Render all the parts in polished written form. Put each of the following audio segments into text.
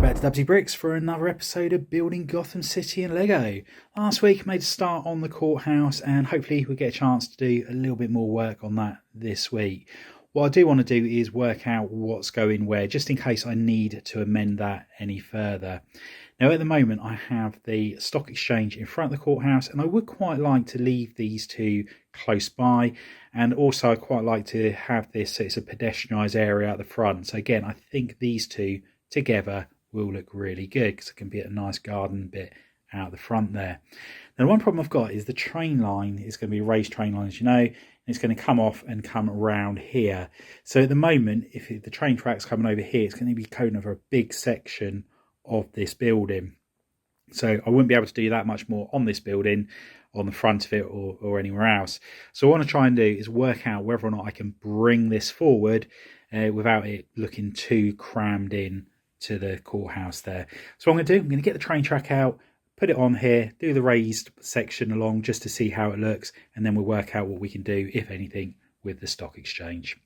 back to Dubsy Bricks for another episode of Building Gotham City in Lego. Last week I made a start on the courthouse and hopefully we'll get a chance to do a little bit more work on that this week. What I do want to do is work out what's going where, just in case I need to amend that any further. Now at the moment I have the stock exchange in front of the courthouse, and I would quite like to leave these two close by, and also I quite like to have this so it's a pedestrianised area at the front. So again, I think these two together will look really good because it can be a nice garden bit out the front there. Now one problem I've got is the train line is going to be a raised train line, as you know, and it's going to come off and come around here. So at the moment, if the train track's coming over here, it's going to be coding over a big section of this building. So I wouldn't be able to do that much more on this building, on the front of it or anywhere else. So what I want to try and do is work out whether or not I can bring this forward without it looking too crammed in to the courthouse there. So what I'm going to do, I'm going to get the train track out, put it on here, do the raised section along just to see how it looks, and then we'll work out what we can do, if anything, with the stock exchange.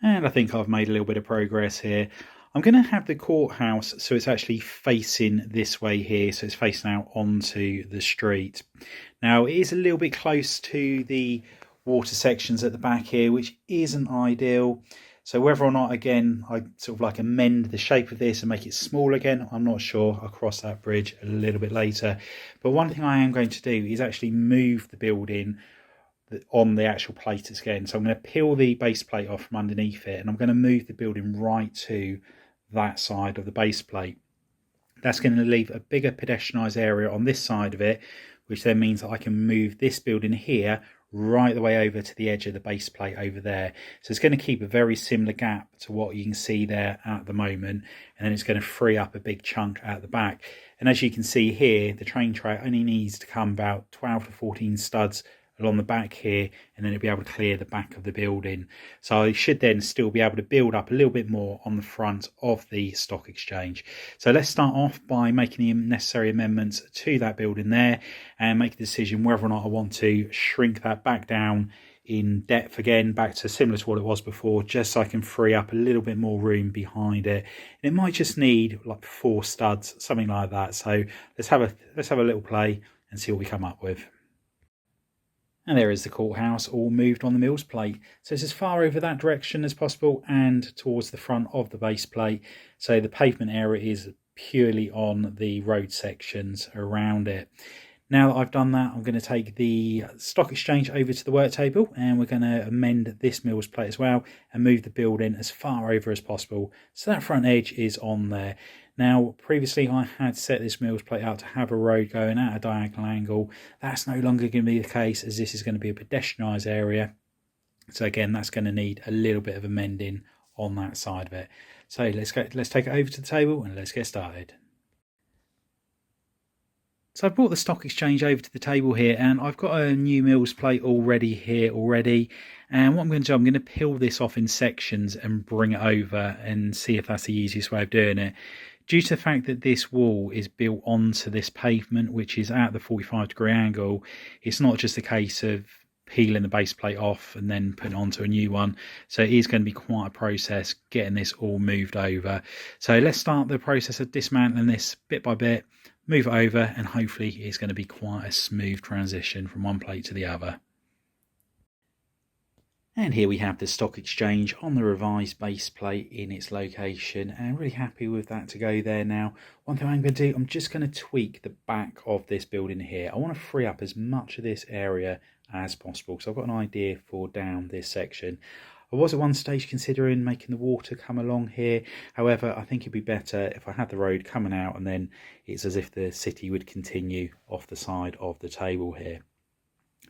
And I think I've made a little bit of progress here. I'm going to have the courthouse so it's actually facing this way here, so it's facing out onto the street. Now it is a little bit close to the water sections at the back here, which isn't ideal. So whether or not, again, I sort of like amend the shape of this and make it small again, I'm not sure. I'll cross that bridge a little bit later. But one thing I am going to do is actually move the building on the actual plate again. So I'm going to peel the base plate off from underneath it, and I'm going to move the building right to that side of the base plate. That's going to leave a bigger pedestrianised area on this side of it, which then means that I can move this building here right the way over to the edge of the base plate over there. So it's going to keep a very similar gap to what you can see there at the moment, and then it's going to free up a big chunk at the back. And as you can see here, the train track only needs to come about 12 to 14 studs along the back here, and then it'll be able to clear the back of the building. So I should then still be able to build up a little bit more on the front of the stock exchange. So let's start off by making the necessary amendments to that building there and make a decision whether or not I want to shrink that back down in depth again, back to similar to what it was before, just so I can free up a little bit more room behind it. And it might just need like 4 studs, something like that. So let's have a little play and see what we come up with. And there is the courthouse all moved on the mills plate. So it's as far over that direction as possible and towards the front of the base plate. So the pavement area is purely on the road sections around it. Now that I've done that, I'm going to take the stock exchange over to the work table, and we're going to amend this mills plate as well and move the building as far over as possible so that front edge is on there. Now, previously I had set this mills plate out to have a road going at a diagonal angle. That's no longer going to be the case, as this is going to be a pedestrianised area. So again, that's going to need a little bit of amending on that side of it. So let's take it over to the table and let's get started. So I've brought the stock exchange over to the table here, and I've got a new mills plate already here already. And what I'm going to do, I'm going to peel this off in sections and bring it over and see if that's the easiest way of doing it. Due to the fact that this wall is built onto this pavement, which is at the 45-degree angle, it's not just a case of peeling the base plate off and then putting it onto a new one. So it is going to be quite a process getting this all moved over. So let's start the process of dismantling this bit by bit, move it over, and hopefully it's going to be quite a smooth transition from one plate to the other. And here we have the stock exchange on the revised base plate in its location, and really happy with that to go there now. One thing I'm going to do, I'm just going to tweak the back of this building here. I want to free up as much of this area as possible, so I've got an idea for down this section. I was at one stage considering making the water come along here. However, I think it'd be better if I had the road coming out and then it's as if the city would continue off the side of the table here.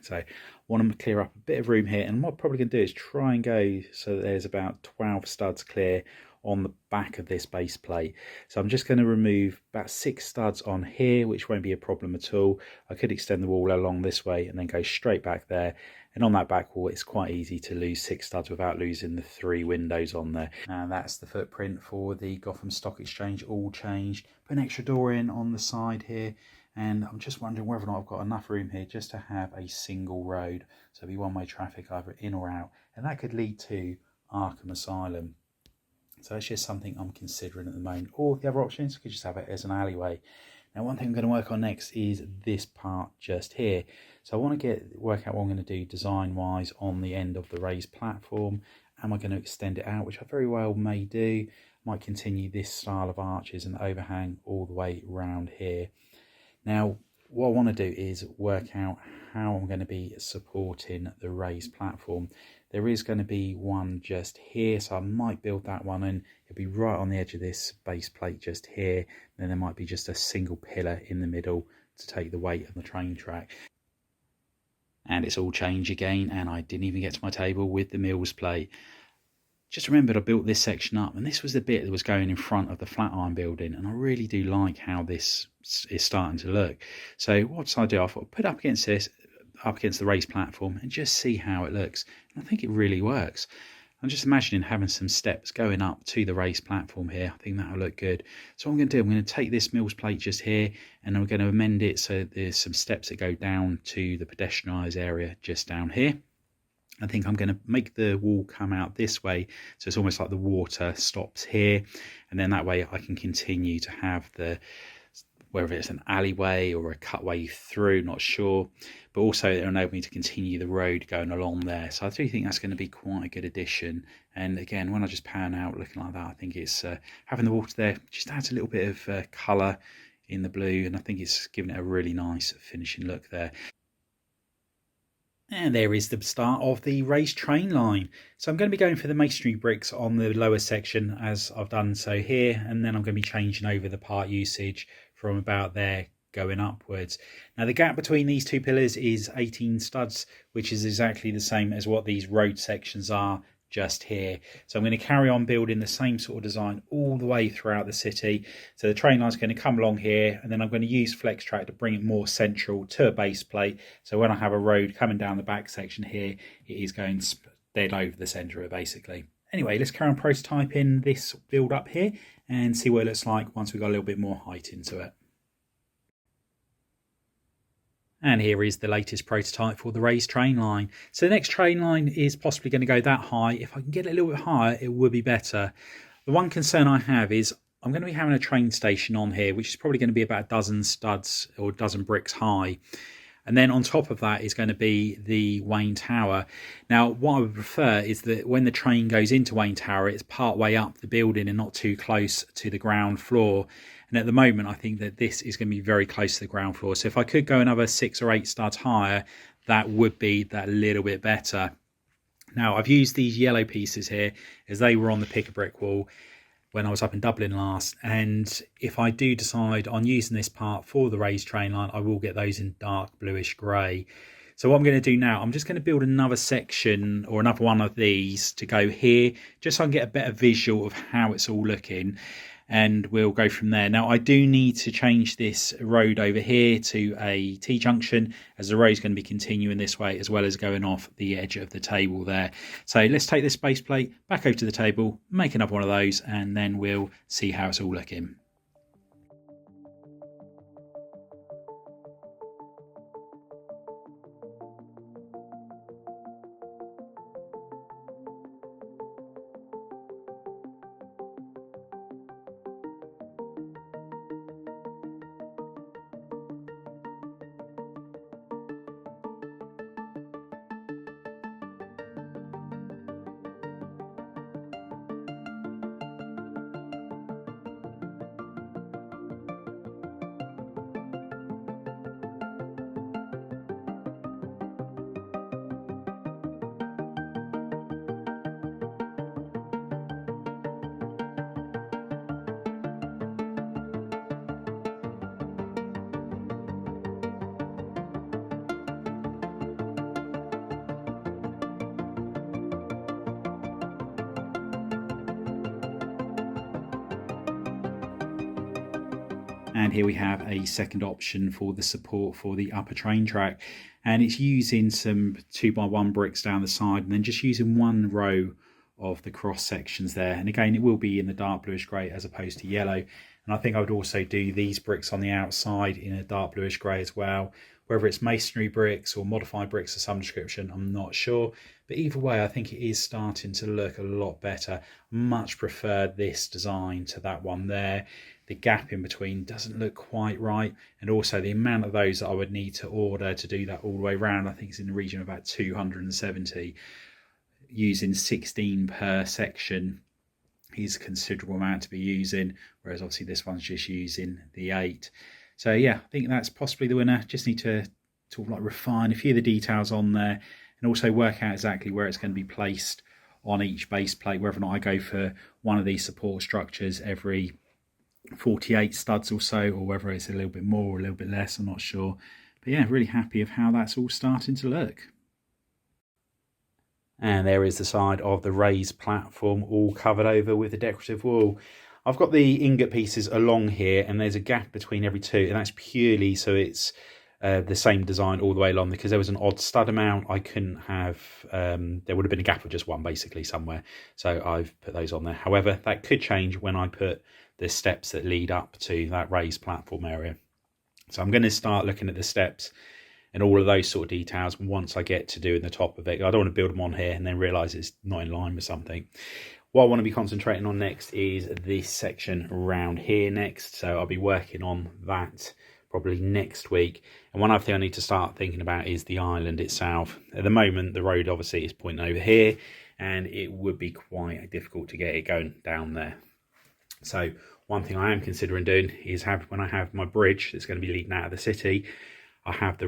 So I want to clear up a bit of room here, and what I'm probably going to do is try and go so that there's about 12 studs clear on the back of this base plate. So I'm just going to remove about 6 studs on here, which won't be a problem at all. I could extend the wall along this way and then go straight back there. And on that back wall, it's quite easy to lose 6 studs without losing the 3 windows on there. And that's the footprint for the Gotham Stock Exchange all changed. Put an extra door in on the side here. And I'm just wondering whether or not I've got enough room here just to have a single road. So it'll be one-way traffic either in or out. And that could lead to Arkham Asylum. So that's just something I'm considering at the moment. Or the other options, I could just have it as an alleyway. Now, one thing I'm going to work on next is this part just here. So I want to work out what I'm going to do design-wise on the end of the raised platform. Am I going to extend it out, which I very well may do. Might continue this style of arches and overhang all the way around here. Now, what I want to do is work out how I'm going to be supporting the raised platform. There is going to be one just here, so I might build that one, and it'll be right on the edge of this base plate just here. Then there might be just a single pillar in the middle to take the weight of the train track. And it's all changed again, and I didn't even get to my table with the mills plate. Just remembered I built this section up, and this was the bit that was going in front of the flat iron building, and I really do like how this is starting to look. So what did I do? I thought I'd put it up against this, up against the raised platform, and just see how it looks. And I think it really works. I'm just imagining having some steps going up to the raised platform here. I think that'll look good. So what I'm going to do, I'm going to take this mills plate just here, and I'm going to amend it so there's some steps that go down to the pedestrianised area just down here. I think I'm going to make the wall come out this way, so it's almost like the water stops here, and then that way I can continue to have the, whether it's an alleyway or a cutway through, not sure, but also it'll enable me to continue the road going along there. So I do think that's going to be quite a good addition. And again, when I just pan out looking like that, I think it's having the water there just adds a little bit of colour in the blue, and I think it's giving it a really nice finishing look there. And there is the start of the raised train line. So I'm going to be going for the masonry bricks on the lower section as I've done so here, and then I'm going to be changing over the part usage from about there going upwards. Now the gap between these two pillars is 18 studs, which is exactly the same as what these road sections are just here. So I'm going to carry on building the same sort of design all the way throughout the city. So the train line's going to come along here, and then I'm going to use flex track to bring it more central to a base plate. So when I have a road coming down the back section here, it is going dead over the centre of it basically. Anyway, let's carry on prototyping this build up here and see what it looks like once we've got a little bit more height into it. And here is the latest prototype for the raised train line. So the next train line is possibly going to go that high. If I can get it a little bit higher, it would be better. The one concern I have is I'm going to be having a train station on here, which is probably going to be about a dozen studs or a dozen bricks high. And then on top of that is going to be the Wayne Tower. Now, what I would prefer is that when the train goes into Wayne Tower, it's part way up the building and not too close to the ground floor. And at the moment, I think that this is going to be very close to the ground floor. So if I could go another 6 or 8 studs higher, that would be that little bit better. Now, I've used these yellow pieces here as they were on the pick-a-brick wall when I was up in Dublin last, and if I do decide on using this part for the raised train line, I will get those in dark bluish grey. So what I'm going to do now, I'm just going to build another section or another one of these to go here, just so I can get a better visual of how it's all looking, and we'll go from there. Now I do need to change this road over here to a T-junction, as the road is going to be continuing this way as well as going off the edge of the table there. So let's take this base plate back over to the table, make another one of those, and then we'll see how it's all looking. And here we have a second option for the support for the upper train track, and it's using some 2x1 bricks down the side and then just using one row of the cross sections there. And again, it will be in the dark bluish grey as opposed to yellow. And I think I would also do these bricks on the outside in a dark bluish grey as well. Whether it's masonry bricks or modified bricks of some description, I'm not sure, But either way, I think it is starting to look a lot better. Much prefer this design to that one there. The gap in between doesn't look quite right, and also the amount of those that I would need to order to do that all the way around, I think it's in the region of about 270. Using 16 per section is a considerable amount to be using, whereas obviously this one's just using the 8. So yeah, I think that's possibly the winner. Just need to sort of like refine a few of the details on there, and also work out exactly where it's going to be placed on each base plate, whether or not I go for one of these support structures every 48 studs or so, or whether it's a little bit more or a little bit less, I'm not sure. But yeah, really happy of how that's all starting to look. And there is the side of the raised platform all covered over with the decorative wool. I've got the ingot pieces along here, and there's a gap between every two, and that's purely so it's the same design all the way along, because there was an odd stud amount. I couldn't have, there would have been a gap of just one basically somewhere, so I've put those on there. However, that could change when I put the steps that lead up to that raised platform area. So I'm going to start looking at the steps and all of those sort of details once I get to doing the top of it. I don't want to build them on here and then realise it's not in line with something. What I want to be concentrating on next is this section around here next. So I'll be working on that probably next week. And one other thing I need to start thinking about is the island itself. At the moment, the road obviously is pointing over here, and it would be quite difficult to get it going down there. So one thing I am considering doing is when I have my bridge that's going to be leading out of the city, I have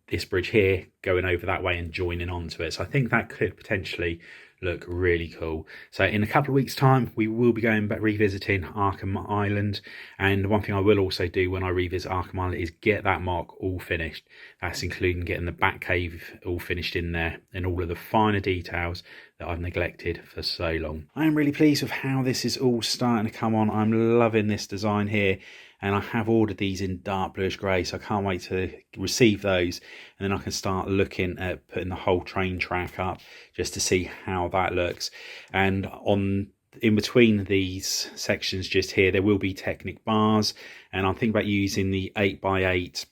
this bridge here going over that way and joining onto it. So I think that could potentially look really cool. So in a couple of weeks' time, we will be going back revisiting Arkham Island. And one thing I will also do when I revisit Arkham Island is get that mark all finished. That's including getting the Batcave all finished in there and all of the finer details that I've neglected for so long. I am really pleased with how this is all starting to come on. I'm loving this design here. And I have ordered these in dark bluish grey, so I can't wait to receive those. And then I can start looking at putting the whole train track up just to see how that looks. And in between these sections just here, there will be Technic bars. And I'm thinking about using the 8x8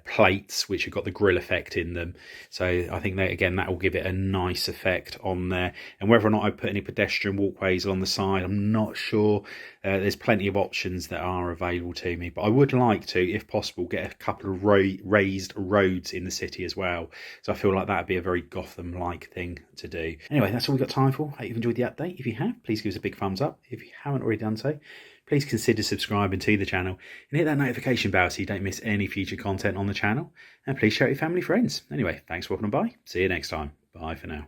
plates, which have got the grill effect in them. So I think that again, that will give it a nice effect on there. And whether or not I put any pedestrian walkways along the side, I'm not sure. There's plenty of options that are available to me, but I would like to, if possible, get a couple of raised roads in the city as well. So I feel like that would be a very Gotham-like thing to do. Anyway, that's all we've got time for. I hope you've enjoyed the update. If you have, please give us a big thumbs up. If you haven't already done so, please consider subscribing to the channel and hit that notification bell so you don't miss any future content on the channel. And please share it with family and friends. Anyway, thanks for walking by. See you next time. Bye for now.